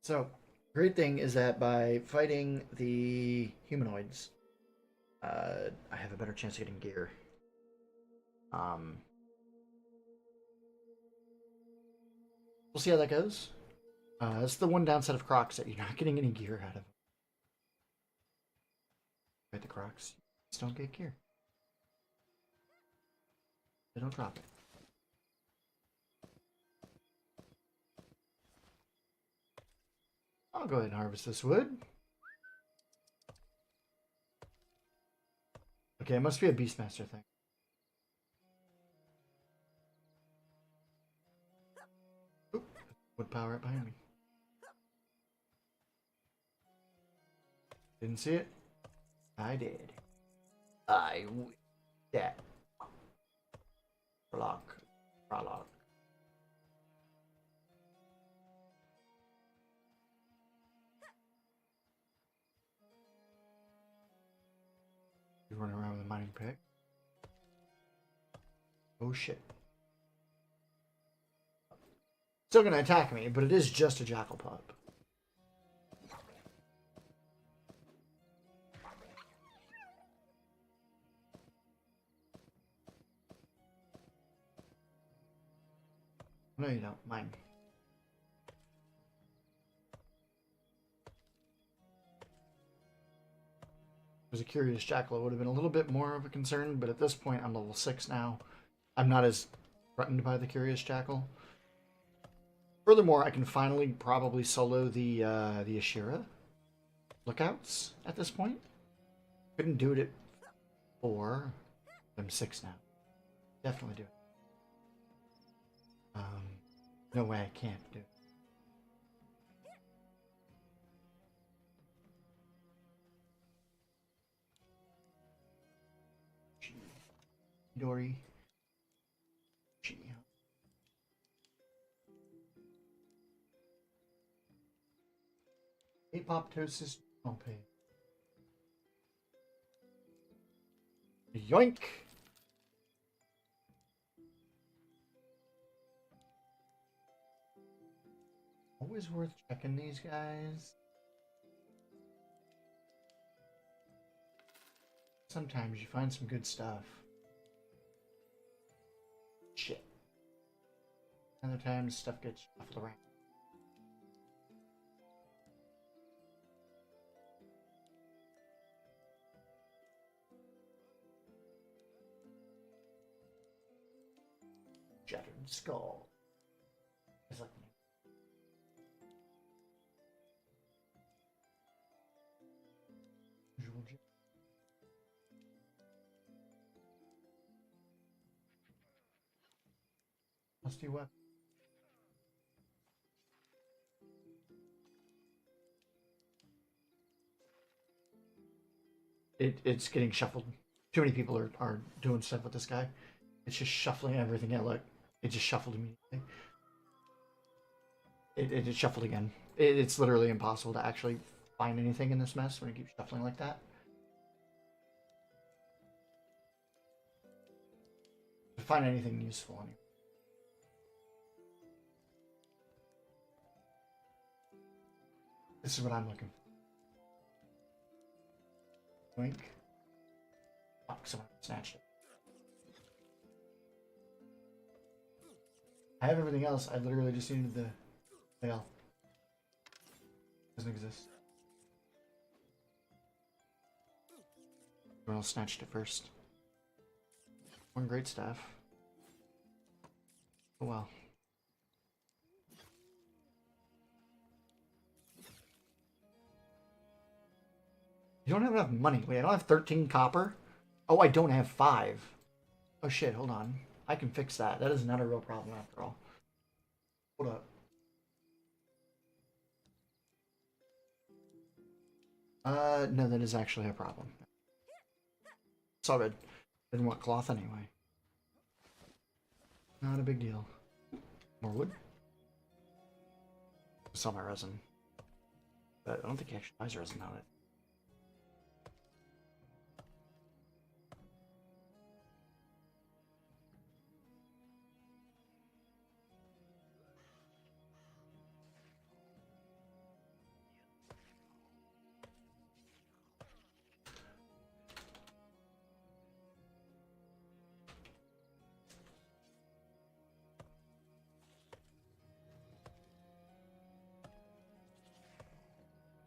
So, great thing is that by fighting the humanoids, I have a better chance of getting gear. Um, we'll see how that goes. That's the one downside of Crocs that you're not getting any gear out of them. Right, the Crocs, just don't get gear. They don't drop it. I'll go ahead and harvest this wood. Okay, it must be a Beastmaster thing. Oop, wood power right behind me. Didn't see it? I did. I that. Prologue. Prologue. You running around with a mining pick. Oh shit. Still gonna attack me, but it is just a jackal pup. No, you don't. Mine. As a curious jackal, it would have been a little bit more of a concern, but at this point, I'm level 6 now. I'm not as threatened by the curious jackal. Furthermore, I can finally probably solo the Ashira lookouts at this point. Couldn't do it at 4. I'm 6 now. Definitely do it. No way I can't do it. Dory. Apoptosis. Okay. Yoink! Always worth checking these guys. Sometimes you find some good stuff. Shit. Other times stuff gets shuffled around. Shattered skull. It's like usual. Musty weapon. It's getting shuffled. Too many people are doing stuff with this guy. It's just shuffling everything out. Look, it just shuffled immediately. It just shuffled again. It's literally impossible to actually find anything in this mess when it keeps shuffling like that. To find anything useful anyway. This is what I'm looking for. Wink. Fuck, someone snatched it. I have everything else. I literally just needed the veil. Doesn't exist. Everyone else snatched it first. One great staff. Oh well. You don't have enough money. Wait, I don't have 13 copper? Oh, I don't have 5. Oh shit, hold on. I can fix that. That is not a real problem after all. Hold up. No, that is actually a problem. It's all good. Didn't want cloth anyway. Not a big deal. More wood. Sell my resin. But I don't think he actually buys resin on it.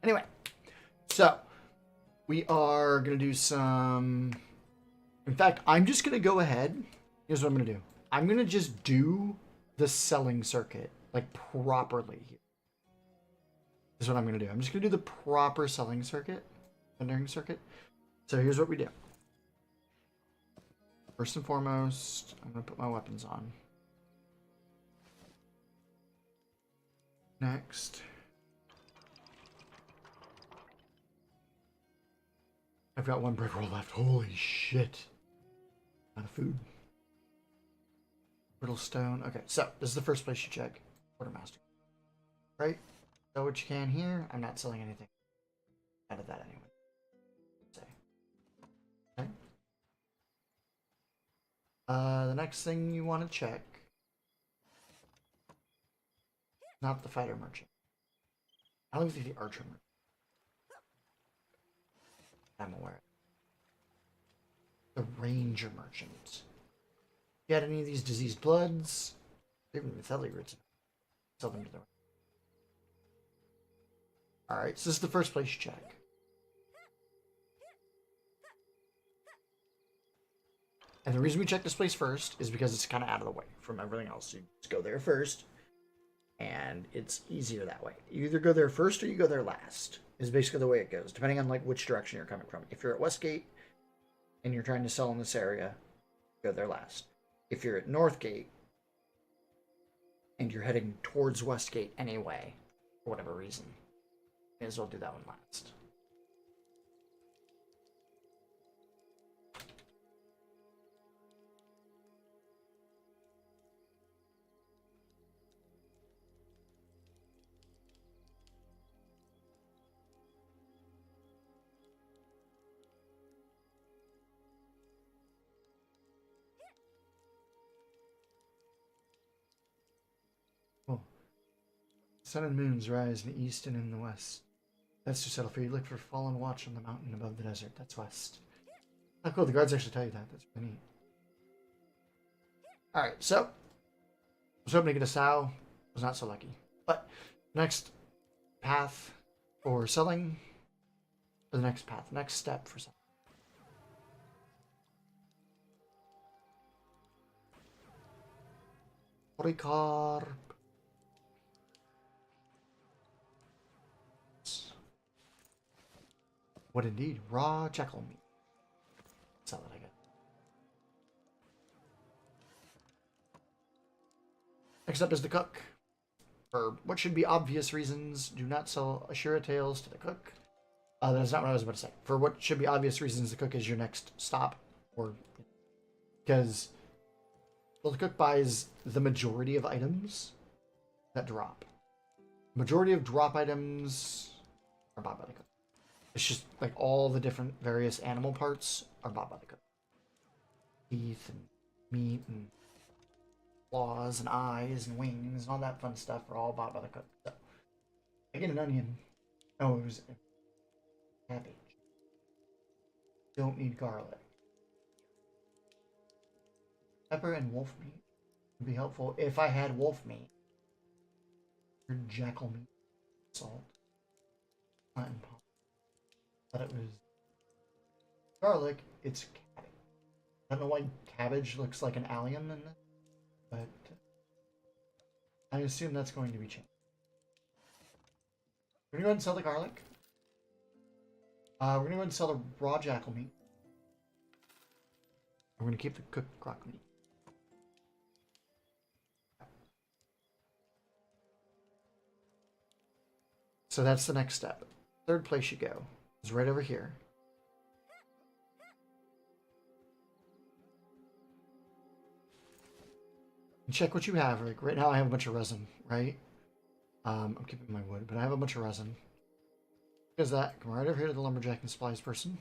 Anyway, so we are going to do some... In fact, I'm just going to go ahead. Here's what I'm going to do. I'm going to just do the selling circuit, like, properly here. This is what I'm going to do. I'm just going to do the proper selling circuit, vending circuit. So here's what we do. First and foremost, I'm going to put my weapons on. Next. I've got one brick roll left. Holy shit. Out of food. Brittle stone. Okay, so this is the first place you check. Quartermaster. Right? Sell what you can here. I'm not selling anything out of that anyway. Okay. The next thing you want to check. Not the fighter merchant. I don't think the archer merchant. I'm aware. The ranger merchant. You got any of these diseased bloods? Even Mytheli roots. Sell them to the... Alright, so this is the first place you check. And the reason we check this place first is because it's kind of out of the way from everything else. You just go there first, and it's easier that way. You either go there first or you go there last, is basically the way it goes, depending on like which direction you're coming from. If you're at Westgate and you're trying to sell in this area, go there last. If you're at Northgate and you're heading towards Westgate anyway, for whatever reason, may as well do that one last. Cool. Sun and moons rise in the east and in the west. That's to settle for you. Look for fallen watch on the mountain above the desert. That's west. Oh, cool. The guards actually tell you that. That's really neat. Alright, so. I was hoping to get a sow. Was not so lucky. But next path for selling. Or the next path. Next step for selling. Polycarp. What indeed? Raw jackal meat. Sell it, I guess. Next up is the cook. For what should be obvious reasons, do not sell Ashura tails to the cook. That's not what I was about to say. For what should be obvious reasons, the cook is your next stop. Or because, well, the cook buys the majority of items that drop. Majority of drop items are bought by the cook. It's just like all the different various animal parts are bought by the cook. Teeth and meat and claws and eyes and wings and all that fun stuff are all bought by the cook. So I get an onion. Oh, it was cabbage. Don't need garlic. Pepper and wolf meat would be helpful if I had wolf meat. Or jackal meat. Salt. Not impossible. But it was garlic. It's cabbage. I don't know why cabbage looks like an alien in this, but I assume that's going to be changed. We're gonna go ahead and sell the garlic. We're gonna go ahead and sell the raw jackal meat. We're gonna keep the cooked crock meat. So that's the next step. Third place you go is right over here. And check what you have. Like right now I have a bunch of resin, right? I'm keeping my wood, but I have a bunch of resin. Because that, come right over here to the lumberjack and supplies person.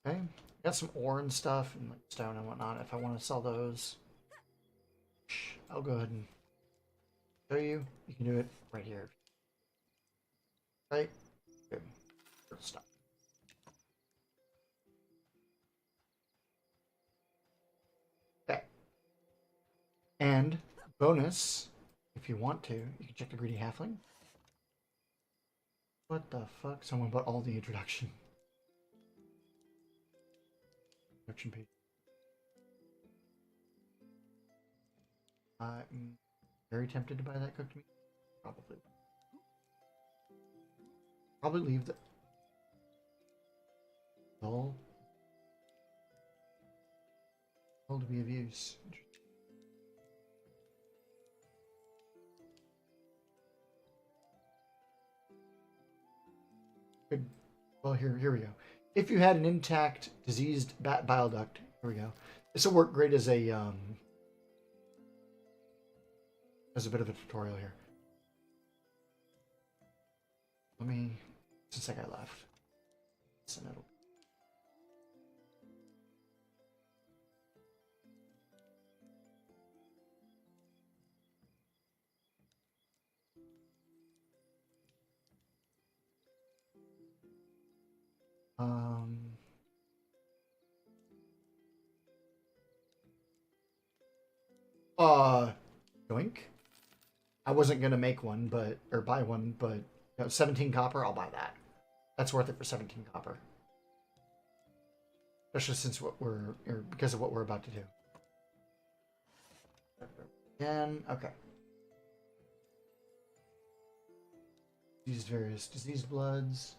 Okay, got some ore and stuff and like stone and whatnot. If I want to sell those, I'll go ahead and show you. You can do it right here. Right? Good. Stop. And bonus, if you want to, you can check the greedy halfling. What the fuck? Someone bought all the introduction. Introduction page. I'm very tempted to buy that cooked meat. Probably. Probably leave the all to be of use. Good. Well, here we go. If you had an intact diseased bat bile duct, here we go. This will work great as a bit of a tutorial here. Let me, since that guy left, send it. Yoink. I wasn't gonna make one, or buy one, but 17 copper, I'll buy that. That's worth it for 17 copper. Especially since because of what we're about to do. Again, okay. These various diseased bloods.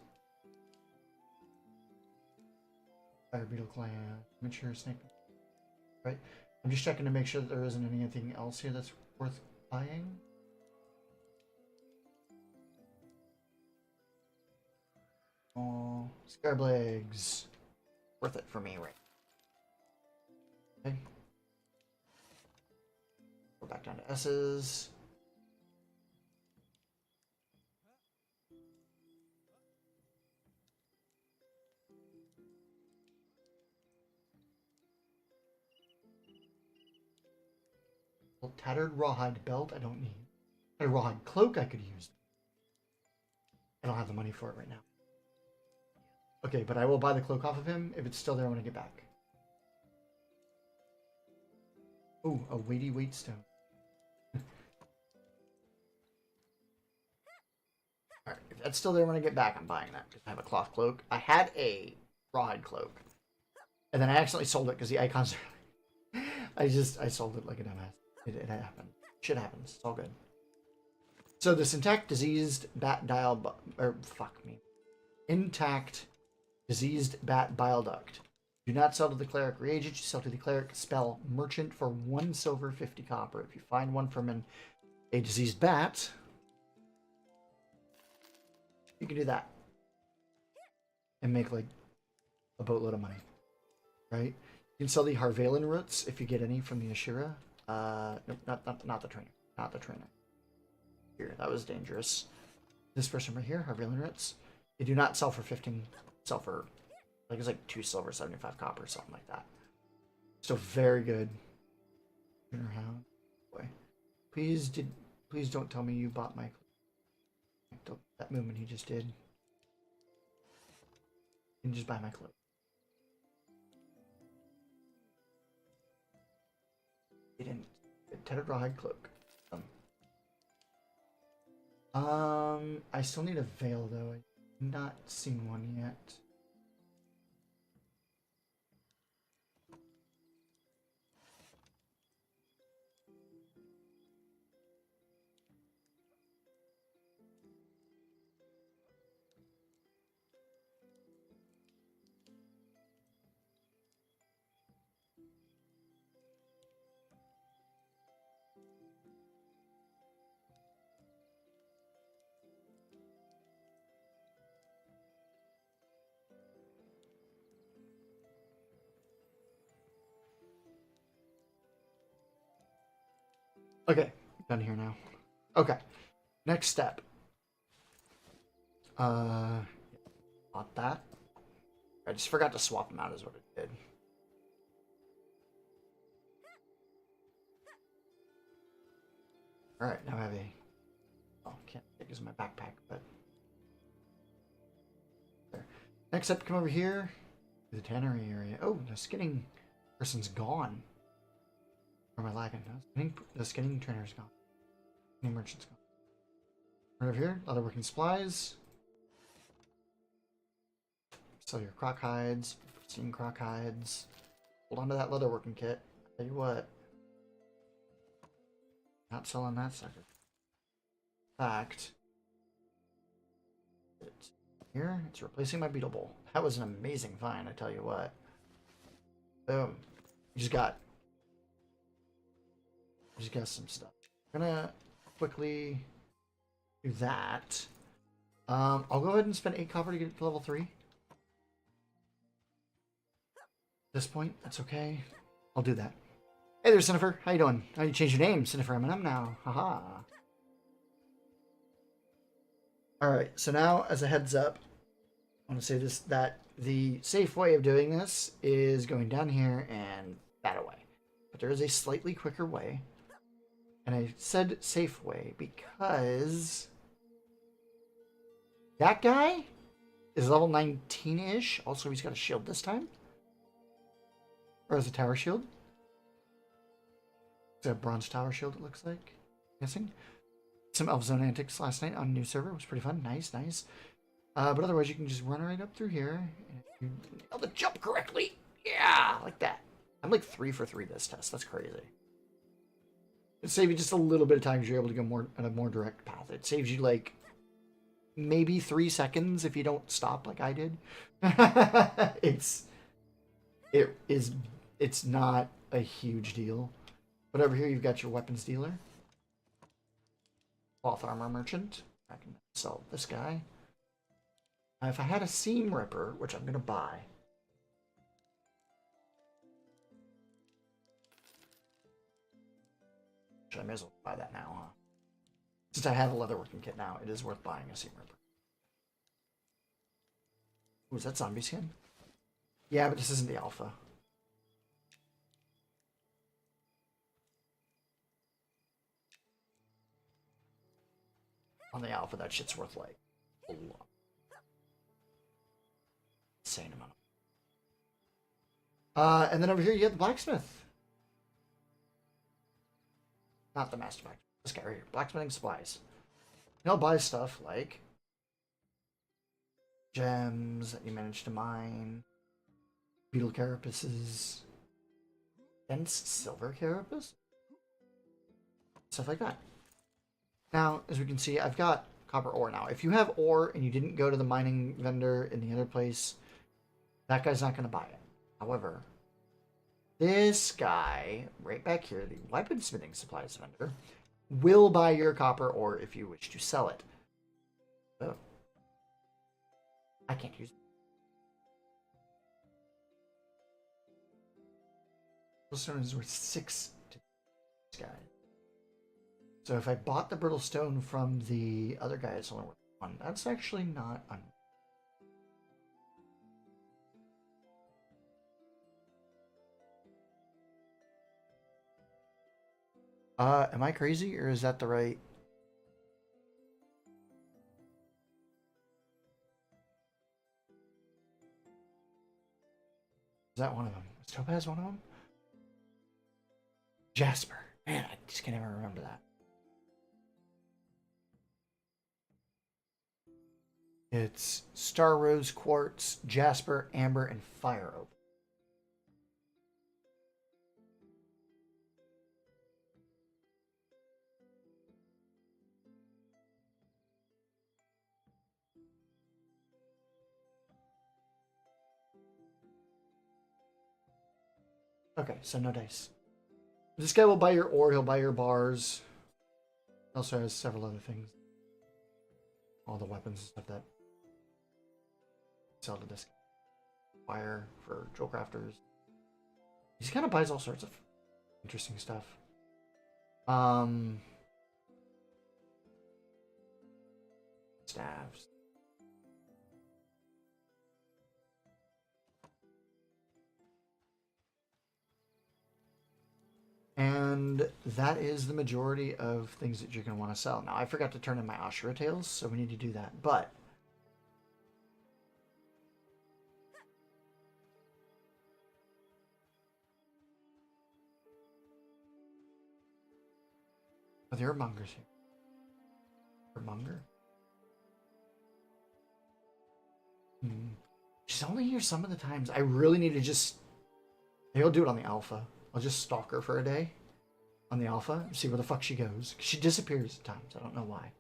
Fire beetle clan, mature snake. Right? I'm just checking to make sure that there isn't anything else here that's worth buying. Oh, scarab legs. Worth it for me, right? Okay. Go back down to S's. Tattered rawhide belt, I don't need. A rawhide cloak I could use. I don't have the money for it right now. Okay, but I will buy the cloak off of him if it's still there when I get back. Oh, a weighty weight stone. Alright, if that's still there when I get back, I'm buying that. I have a cloth cloak. I had a rawhide cloak. And then I accidentally sold it because the icons are... I sold it like a dumbass. It happened. Shit happens. It's all good. So this intact diseased bat dial... Or, fuck me. Intact diseased bat bile duct. Do not sell to the cleric reagent. You sell to the cleric spell merchant for 1 silver, 50 copper. If you find one from a diseased bat, you can do that. And make like a boatload of money. Right? You can sell the Harvalen roots if you get any from the Ashira. Nope, not the trainer. Not the trainer. Here, that was dangerous. This person right here, Harvalen roots. They do not sell for 15. Sell for, like, it's like 2 silver, 75 copper, something like that. So very good. Boy, please don't tell me you bought my. That movement he just did. You can just buy my cloak. He didn't. Tattered rawhide cloak. I still need a veil though. I've not seen one yet. Okay, done here now. Okay, next step. Not that. I just forgot to swap them out is what it did. Alright, now I have a... Oh, can't take this in my backpack, but... There. Next up, come over here. To the tannery area. Oh, the skinning person's gone. Where am I lagging? The skinning trainer's gone. The merchant's gone. Right over here, leatherworking supplies. Sell your croc hides. Seen croc hides. Hold on to that leatherworking kit. Tell you what. Not selling that sucker. In fact, it's here. It's replacing my beetle bowl. That was an amazing find, I tell you what. Boom. Just got some stuff. I'm gonna quickly do that. I'll go ahead and spend 8 copper to get it to level 3. At this point, that's okay. I'll do that. Hey there, Cinnifer. How you doing? How you change your name? Cinnifer MNM now. Haha. Alright, so now as a heads up, I want to say this, that the safe way of doing this is going down here and that away. But there is a slightly quicker way. And I said safe way because that guy is level 19-ish. Also, he's got a shield this time. Or is a tower shield? It's a bronze tower shield, it looks like. I'm guessing. Some Elf Zone antics last night on a new server. It was pretty fun. Nice, nice. But otherwise, you can just run right up through here. And if you nail the jump correctly. Yeah, like that. I'm like 3 for 3 this test. That's crazy. It saves you just a little bit of time because you're able to go more on a more direct path. It saves you like maybe 3 seconds if you don't stop like I did. It's not a huge deal. But over here you've got your weapons dealer. Cloth armor merchant. I can sell this guy. If I had a seam ripper, which I'm gonna buy. I may as well buy that now, huh? Since I have a leatherworking kit now, it is worth buying a seam ripper. Ooh, is that zombie skin? Yeah, but this isn't the alpha. On the alpha, that shit's worth like a lot. Insane amount. And then over here you have the blacksmith. Not the master blacksmith. This guy right here. Blacksmithing supplies. He'll buy stuff like gems that you manage to mine, beetle carapaces, dense silver carapace, stuff like that. Now, as we can see, I've got copper ore now. If you have ore and you didn't go to the mining vendor in the other place, that guy's not going to buy it. However, this guy right back here, the weaponsmithing supplies vendor, will buy your copper ore if you wish to sell it. So, I can't use it. Brittlestone is worth 6 to this guy. So if I bought the brittlestone from the other guy, it's only worth 1. That's actually not am I crazy or is that the right? Is that one of them? Is Topaz one of them? Jasper. Man, I just can't even remember that. It's Star Rose, Quartz, Jasper, Amber, and Fire Opal. Okay, so no dice. This guy will buy your ore, he'll buy your bars. He also has several other things. All the weapons and stuff that sell to this guy. Fire for drill crafters. He kind of buys all sorts of interesting stuff. Staves. And that is the majority of things that you're going to want to sell. Now, I forgot to turn in my Ashura tails, so we need to do that. But Oh, the Herbmonger's here. Purmonkin? She's only here some of the times. I really need to just... Maybe I'll do it on the alpha. I'll just stalk her for a day on the alpha and see where the fuck she goes. She disappears at times. I don't know why.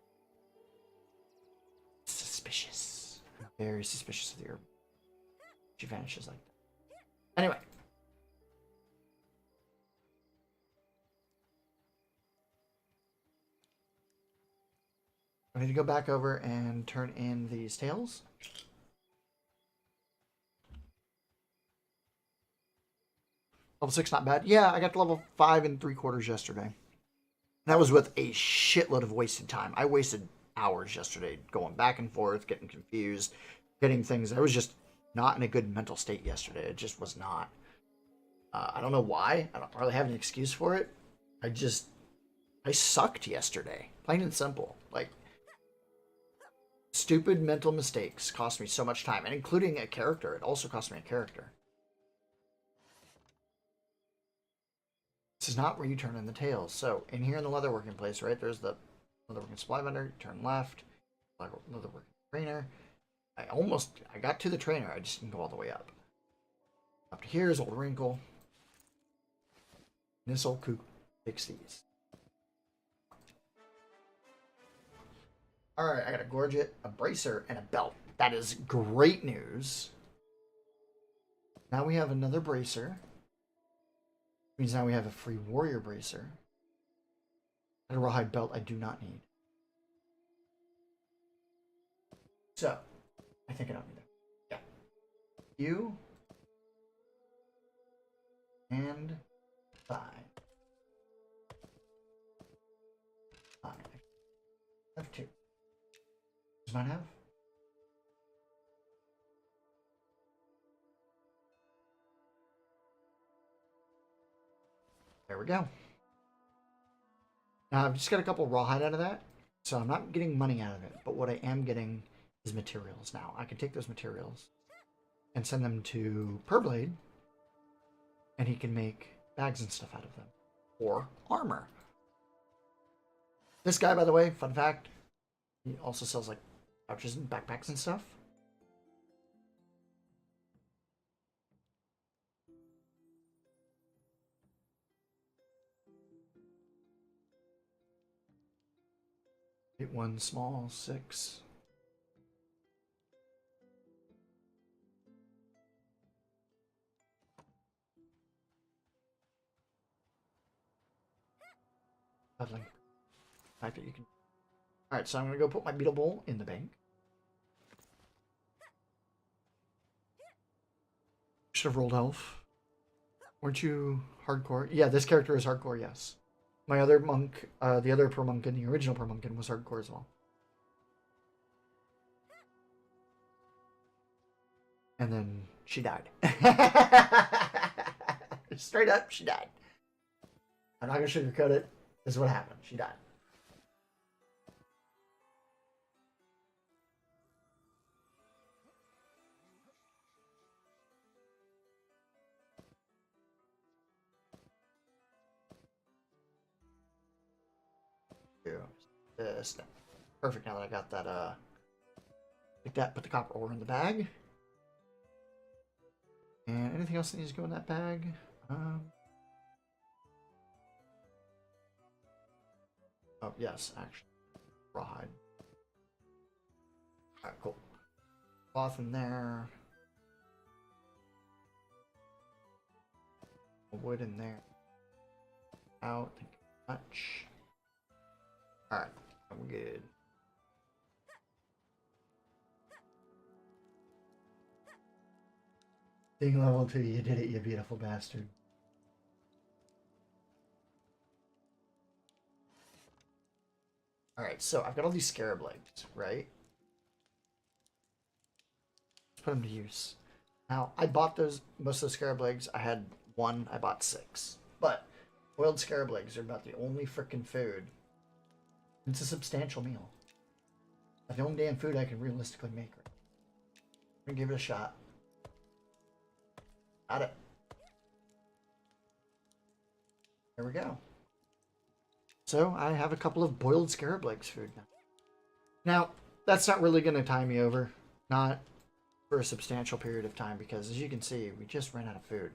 Suspicious. I'm very suspicious of the herb. She vanishes like that. Anyway. I need to go back over and turn in these tails. Level 6, not bad. Yeah, I got to level 5 3/4 yesterday. That was with a shitload of wasted time. I wasted hours yesterday going back and forth, getting confused, getting things. I was just not in a good mental state yesterday. It just was not. I don't know why. I don't really have an excuse for it. I sucked yesterday. Plain and simple. Like, stupid mental mistakes cost me so much time, and including a character. It also cost me a character. This is not where you turn in the tails. So, in here in the leatherworking place, right, there's the leatherworking supply vendor. Turn left. Leatherworking trainer. I got to the trainer. I just didn't go all the way up. Up to here is old wrinkle. And this old kook takes these. Alright, I got a gorget, a bracer, and a belt. That is great news. Now we have another bracer. Means now we have a free warrior bracer. And a rawhide belt I do not need. So, I think I don't need that. Yeah. You. And 5. 5. I have 2. Does mine have? There we go. Now I've just got a couple rawhide out of that, so I'm not getting money out of it, but what I am getting is materials now. I can take those materials and send them to Purblade, and he can make bags and stuff out of them. Or armor. This guy, by the way, fun fact, he also sells like pouches and backpacks and stuff. One small, 6. Lovely. Fact that you can. All right, so I'm gonna go put my beetle bowl in the bank. Should have rolled elf. Weren't you hardcore? Yeah, this character is hardcore. Yes. My other monk, the other Purmonkin, the original Purmonkin, was hardcore as well. And then she died. Straight up, she died. I'm not gonna sugarcoat it. This is what happened. She died. This. Perfect. Now that I got that, like that, put the copper ore in the bag. And anything else that needs to go in that bag? Oh, yes, actually. Rawhide. Alright, cool. Cloth in there. Wood in there. Out. Thank you very much. Alright, I'm good. Being level 2, you did it, you beautiful bastard. Alright, so I've got all these scarab legs, right? Let's put them to use. Now, I bought those, most of those scarab legs. I had 1, I bought 6. But boiled scarab legs are about the only frickin' food. It's a substantial meal. That's the only damn food I can realistically make. I'm gonna give it a shot. Got it. There we go. So I have a couple of boiled scarab legs food now. Now, that's not really going to tie me over. Not for a substantial period of time, because as you can see, we just ran out of food.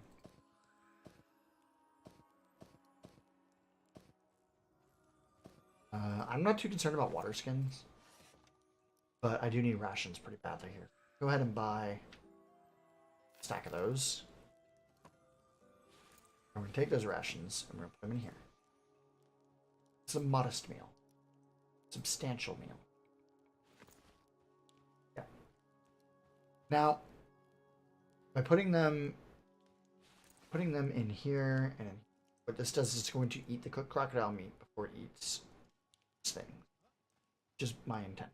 I'm not too concerned about water skins, but I do need rations pretty badly here. Go ahead and buy a stack of those. And we're going to take those rations and we're going to put them in here. It's a modest meal. Substantial meal. Yeah. Now, by putting them in here, and what this does is it's going to eat the cooked crocodile meat before it eats this thing. Which is my intention.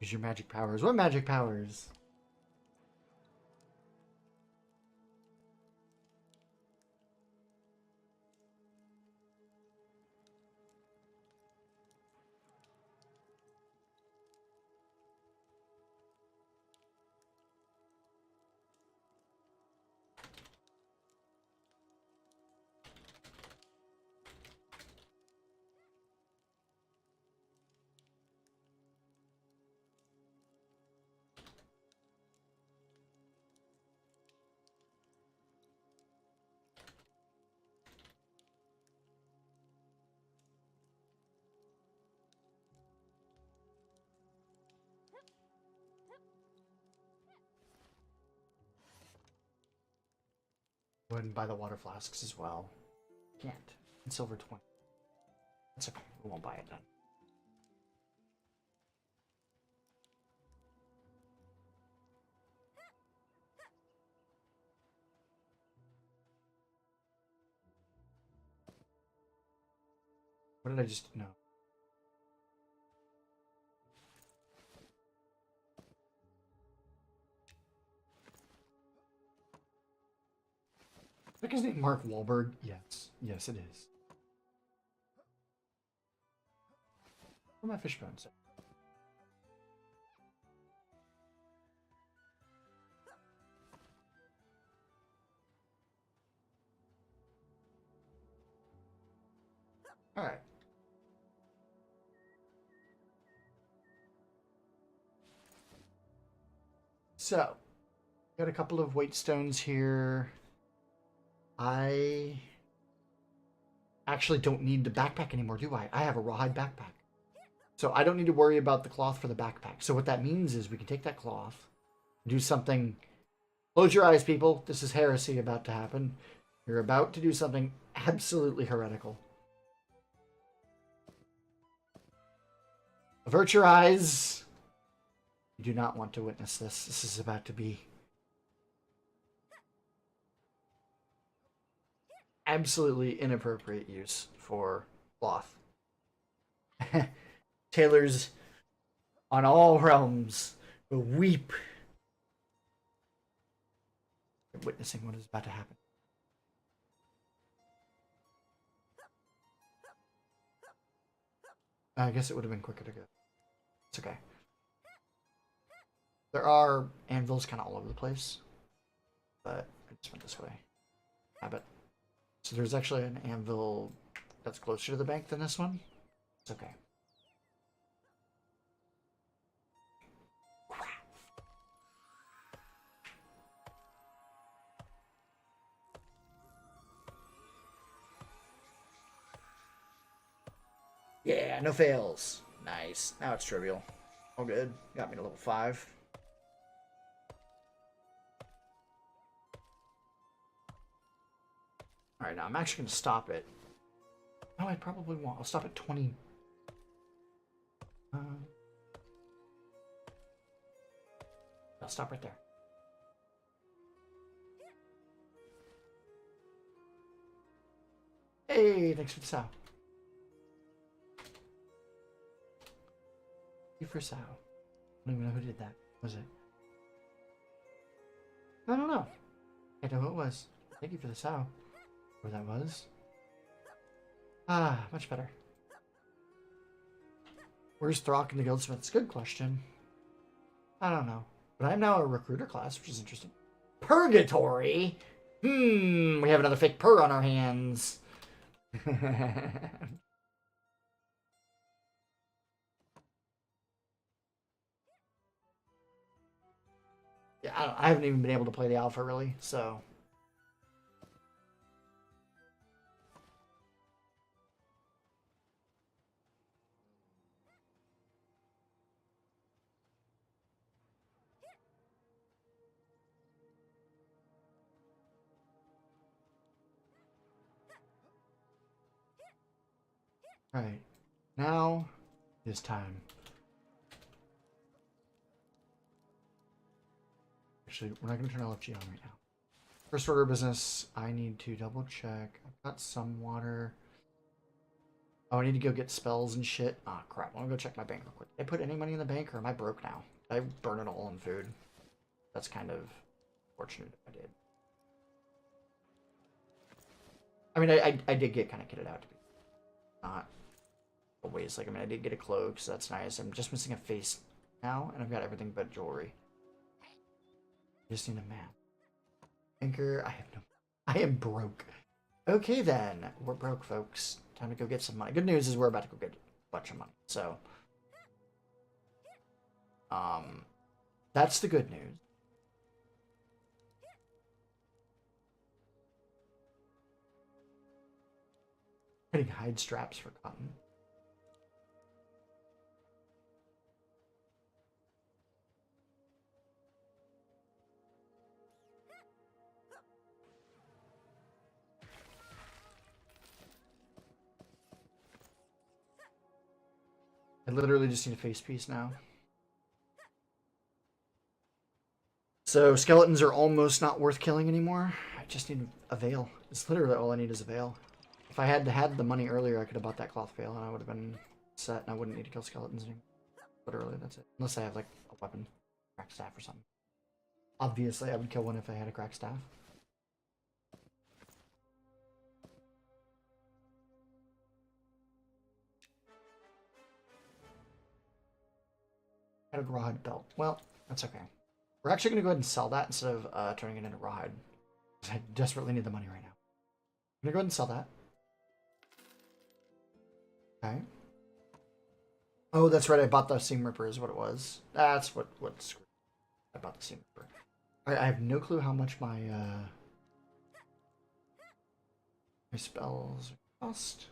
Use your magic powers. What magic powers? Go ahead and buy the water flasks as well. Can't. And silver 20. That's okay. We won't buy it then. What did I just... No. I think his name Mark Wahlberg? Yes. Yes, it is. Where are my fish bones? Alright. So, got a couple of weight stones here. I actually don't need the backpack anymore, do I? I have a rawhide backpack. So I don't need to worry about the cloth for the backpack. So what that means is we can take that cloth, do something... Close your eyes, people. This is heresy about to happen. You're about to do something absolutely heretical. Avert your eyes. You do not want to witness this. This is about to be absolutely inappropriate use for cloth. Tailors on all realms will weep at witnessing what is about to happen. I guess it would have been quicker to go. It's okay. There are anvils kind of all over the place, but I just went this way. Habit. So there's actually an anvil that's closer to the bank than this one. It's okay. Yeah, no fails. Nice. Now it's trivial. All good. Got me to level 5. Alright, now I'm actually going to stop it. No, I probably won't. I'll stop at 20. I'll stop right there. Hey, thanks for the sow. Thank you for sow. I don't even know who did that. Was it? I don't know. I don't know who it was. Thank you for the sow. Where that was. Ah, much better. Where's Throck and the Guildsmiths? Good question. I don't know. But I'm now a recruiter class, which is interesting. Purgatory? We have another fake purr on our hands. Yeah, I haven't even been able to play the alpha, really, so... Alright, now it is time. Actually, we're not going to turn LFG on right now. First order of business, I need to double check. I've got some water. Oh, I need to go get spells and shit. Ah, crap. I'm going to go check my bank real quick. Did I put any money in the bank, or am I broke now? Did I burn it all on food? That's kind of fortunate if I did. I mean, I did get kind of kitted out to be not always. Like, I mean, I did get a cloak, so that's nice. I'm just missing a face now, and I've got everything but jewelry. I just need a map. Anchor, I have no... I am broke. Okay, then. We're broke, folks. Time to go get some money. Good news is we're about to go get a bunch of money, so... that's the good news. Getting hide straps for cotton. I literally just need a face piece now. So skeletons are almost not worth killing anymore. I just need a veil. It's literally all I need is a veil. If I had the money earlier, I could have bought that cloth veil and I would have been set and I wouldn't need to kill skeletons anymore. Literally, that's it. Unless I have like a weapon, cracked staff or something. Obviously, I would kill one if I had a cracked staff. I had a rawhide belt. Well, that's okay. We're actually going to go ahead and sell that instead of turning it into rawhide. I desperately need the money right now. I'm going to go ahead and sell that. Okay. Oh, that's right. I bought the Seam Ripper is what it was. That's what I bought the Seam Ripper. Alright, I have no clue how much my spells cost.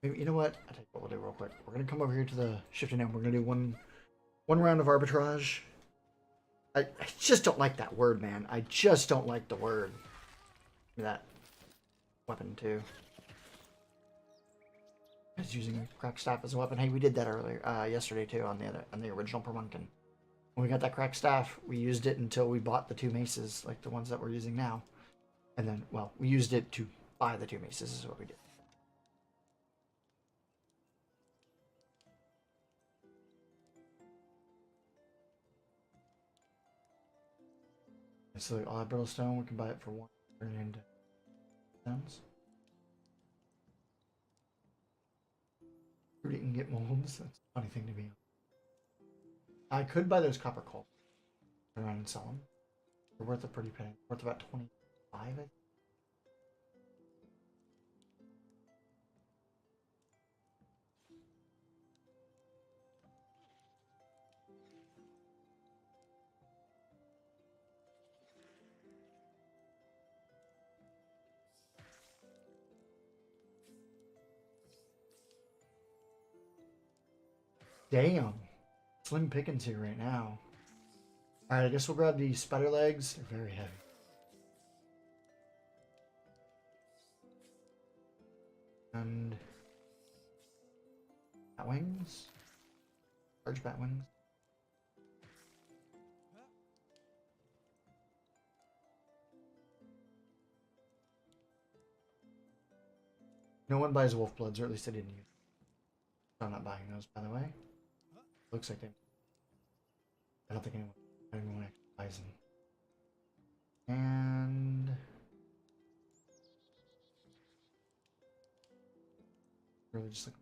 Maybe, you know what? I'll tell you what we'll do real quick. We're gonna come over here to the shifting end. We're gonna do one round of arbitrage. I just don't like that word, man. I just don't like the word. That weapon too. I was using a cracked staff as a weapon. Hey, we did that earlier, yesterday too, on the original Purmonkin. When we got that cracked staff, we used it until we bought the 2 maces, like the ones that we're using now. And then, well, we used it to buy the 2 maces is what we did. So all that brittle stone, we can buy it for 1 into stones. You can get molds. That's a funny thing to be. I could buy those copper coal, turn around and sell them. They're worth a pretty penny. Worth about 25, I think. Damn. Slim pickings here right now. Alright, I guess we'll grab the spider legs. They're very heavy. And bat wings. Large bat wings. No one buys wolf bloods, or at least I didn't use. I'm not buying those, by the way. Looks like they. I don't think anyone actually buys them. And really just like.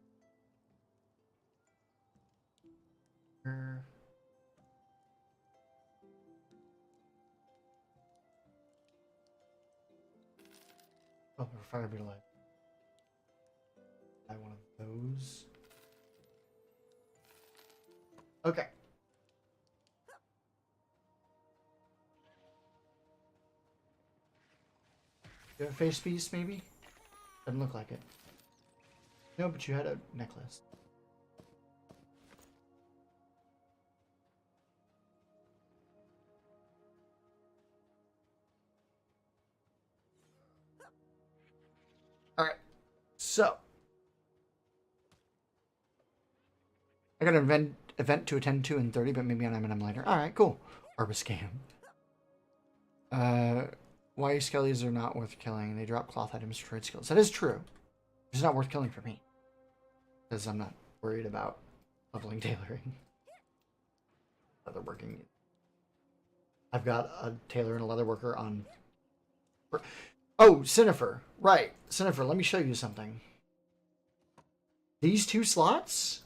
Oh, fire beetle light. Buy one of those. Okay. You have a face piece, maybe? Doesn't look like it. No, but you had a necklace. Alright. So. I got an event to attend to in 30, but maybe on M&M later. Alright, cool. Arbor scam. Why skellies are not worth killing. They drop cloth items for trade skills. That is true. It's not worth killing for me. Because I'm not worried about leveling tailoring. Leatherworking. I've got a tailor and a leatherworker on... Oh, Cinifer. Right. Cinifer, let me show you something. These two slots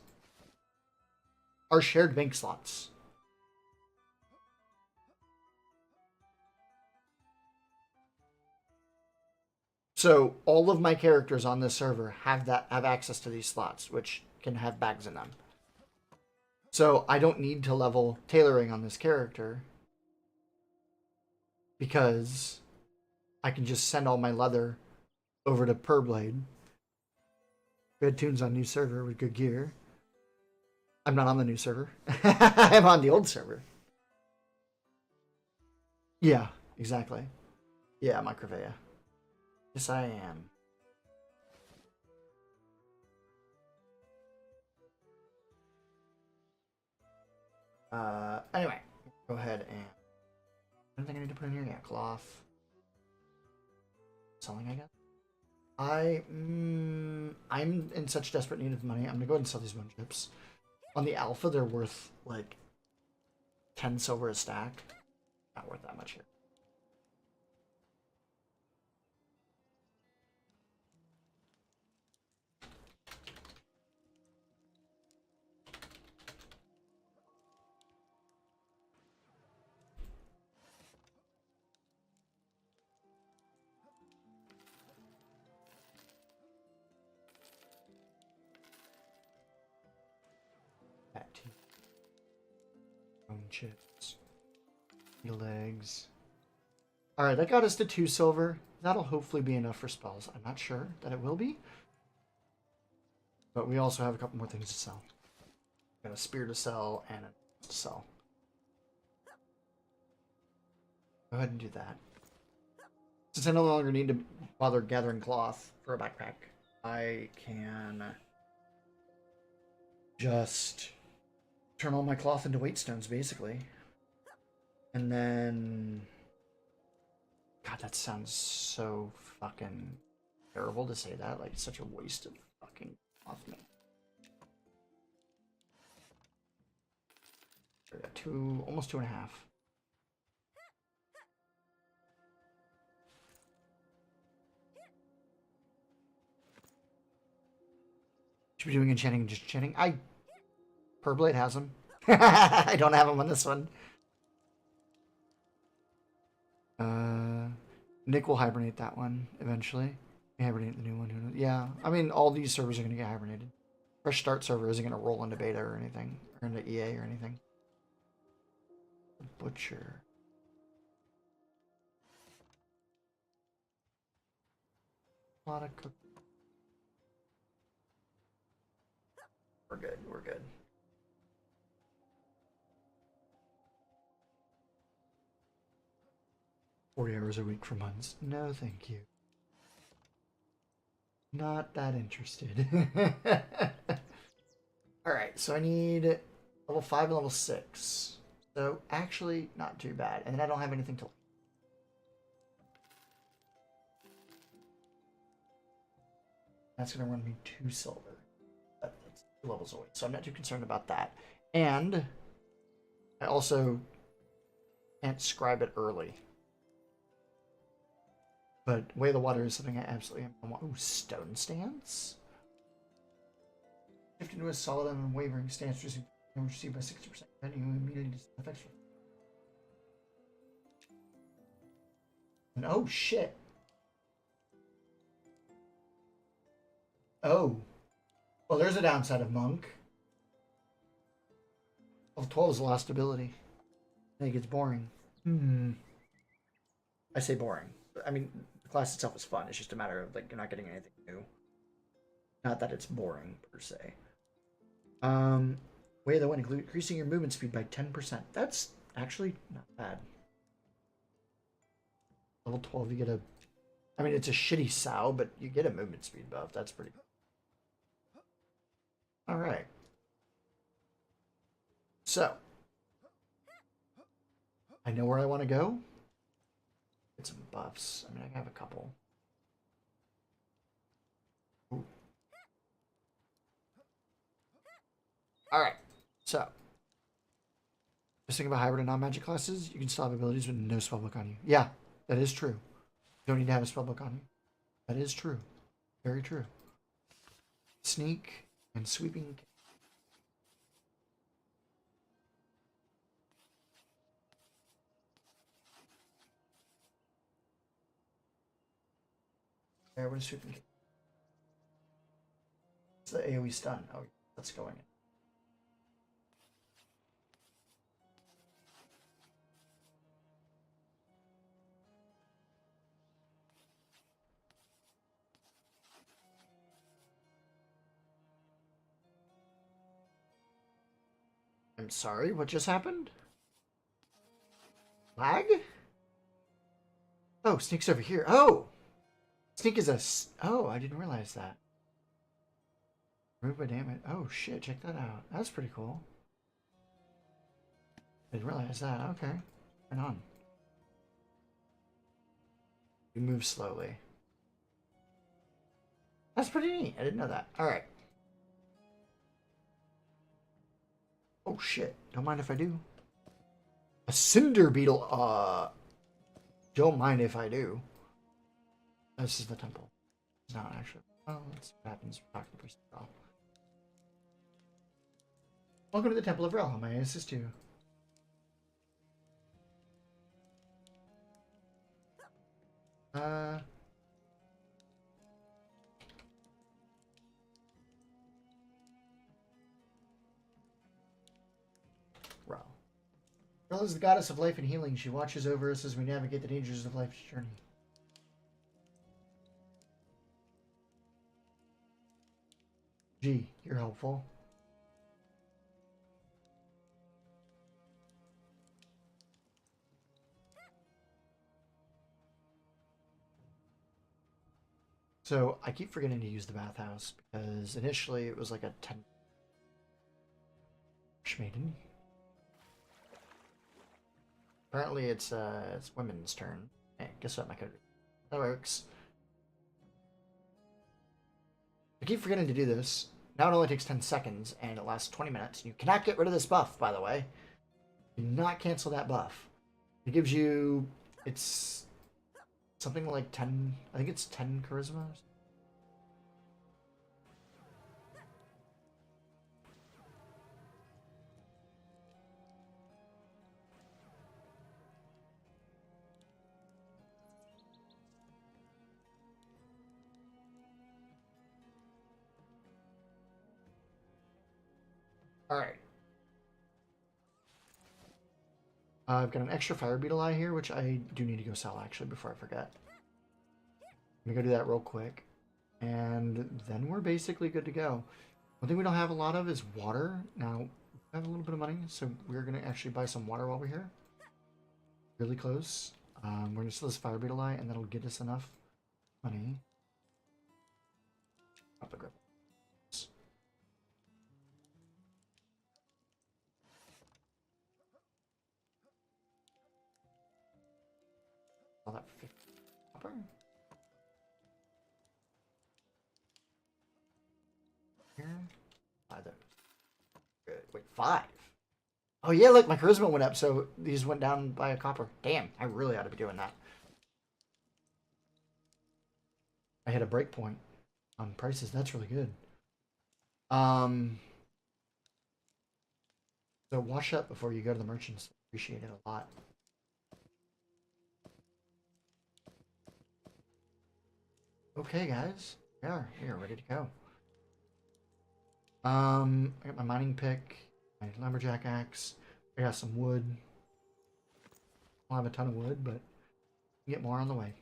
are shared bank slots. So all of my characters on this server have access to these slots, which can have bags in them. So I don't need to level tailoring on this character because I can just send all my leather over to Purblade. Good tunes on new server with good gear. I'm not on the new server. I'm on the old server. Yeah, exactly. Yeah, Microvea. Yes, I am. Anyway, go ahead and... Anything I need to put in here? Yeah, cloth. Selling, I guess. I'm in such desperate need of money. I'm gonna go ahead and sell these bone chips. On the alpha, they're worth like 10 silver a stack. Not worth that much here. Bone chips. Legs. Alright, that got us to 2 silver. That'll hopefully be enough for spells. I'm not sure that it will be. But we also have a couple more things to sell. Got a spear to sell and a to sell. Go ahead and do that. Since I no longer need to bother gathering cloth for a backpack, I can just turn all my cloth into weight stones, basically. And then... God, that sounds so fucking terrible to say that. Like, it's such a waste of fucking cloth, man. I got almost 2.5. Should be doing enchanting and just enchanting. Purblade has them. I don't have them on this one. Nick will hibernate that one eventually. Hibernate the new one. Who knows? Yeah, I mean, all these servers are going to get hibernated. Fresh Start server isn't going to roll into beta or anything, or into EA or anything. Butcher. A lot of cook. We're good. We're good. 40 hours a week for months. No, thank you. Not that interested. Alright, so I need level 5 and level 6. So actually, not too bad. And then I don't have anything to... That's going to run me 2 silver. That's 2 levels away. So I'm not too concerned about that. And I also can't scribe it early. But Way of the Water is something I absolutely want. Ooh, Stone Stance? Shift into a solid and unwavering stance, received by 60%. Immunity to effects. And oh shit. Oh. Well, there's a downside of Monk. Level 12 is the last ability. I think it's boring. I say boring. I mean, the class itself is fun. It's just a matter of, like, you're not getting anything new. Not that it's boring, per se. Way of the Wind, increasing your movement speed by 10%. That's actually not bad. Level 12, you get a... I mean, it's a shitty sow, but you get a movement speed buff. That's pretty good. Alright. So. I know where I want to go. Get some buffs. I mean, I have a couple. Ooh. Alright. So. Just think about hybrid and non-magic classes. You can still have abilities with no spellbook on you. Yeah, that is true. You don't need to have a spellbook on you. That is true. Very true. Sneak and sweeping. There, what is sweeping? It's the AoE stun. Oh, that's going in. I'm sorry, what just happened? Lag? Oh, Sneak's over here. Oh! Sneak is a... Oh, I didn't realize that. Remove by damage. Oh, shit, check that out. That's pretty cool. I didn't realize that. Okay. Right on. You move slowly. That's pretty neat. I didn't know that. Alright. Oh, shit. Don't mind if I do. A cinder beetle. Don't mind if I do. This is the temple. It's not actually. Oh, let's see what happens. Talk to the priest of Rel. Welcome to the Temple of Rel. How may I assist you? Rel. Rel is the goddess of life and healing. She watches over us as we navigate the dangers of life's journey. Gee, you're helpful. So I keep forgetting to use the bathhouse because initially it was like a 10 maiden. Apparently it's women's turn. Hey, guess what? My code. That works. I keep forgetting to do this. Now it only takes 10 seconds and it lasts 20 minutes. You cannot get rid of this buff, by the way. Do not cancel that buff. It gives you... It's something like 10... I think it's 10 charisma. Alright. I've got an extra fire beetle eye here, which I do need to go sell, actually, before I forget. Let me go do that real quick. And then we're basically good to go. One thing we don't have a lot of is water. Now, we have a little bit of money, so we're going to actually buy some water while we're here. Really close. We're gonna sell this fire beetle eye, and that'll get us enough money. Drop the grip. All that 50 copper. Here. Buy those. Good. Wait, 5. Oh yeah, look, my charisma went up, so these went down by a copper. Damn, I really ought to be doing that. I hit a break point on prices. That's really good. So wash up before you go to the merchants. Appreciate it a lot. Okay, guys. We are here, ready to go. I got my mining pick, my lumberjack axe. I got some wood. I don't have a ton of wood, but get more on the way.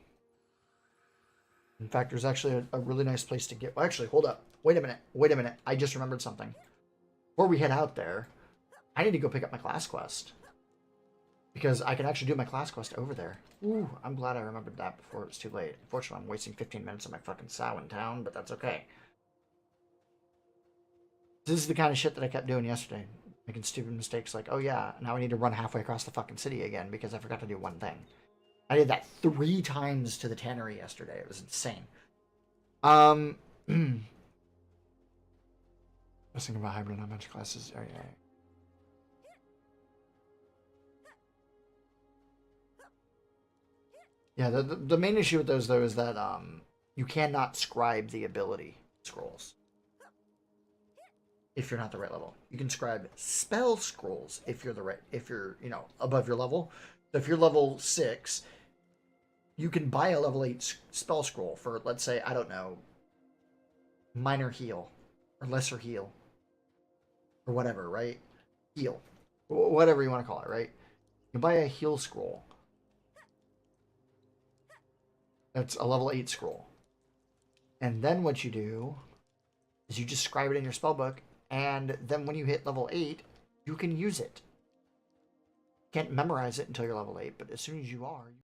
In fact, there's actually a really nice place to get. Well, actually, hold up. Wait a minute. Wait a minute. I just remembered something. Before we head out there, I need to go pick up my class quest. Because I can actually do my class quest over there. Ooh, I'm glad I remembered that before it was too late. Unfortunately, I'm wasting 15 minutes of my fucking sow in town, but that's okay. This is the kind of shit that I kept doing yesterday. Making stupid mistakes like, oh yeah, now I need to run halfway across the fucking city again because I forgot to do one thing. I did that 3 times to the tannery yesterday. It was insane. I was thinking about hybrid, not much classes. Oh, yeah. Yeah, the main issue with those, though, is that you cannot scribe the ability scrolls if you're not the right level. You can scribe spell scrolls if you're you know, above your level. So if you're level 6, you can buy a level 8 spell scroll for, let's say, I don't know, minor heal or lesser heal or whatever, right? Heal, whatever you want to call it, right? You buy a heal scroll. That's a level 8 scroll. And then what you do is you just scribe it in your spellbook, and then when you hit level 8, you can use it. You can't memorize it until you're level 8, but as soon as you are,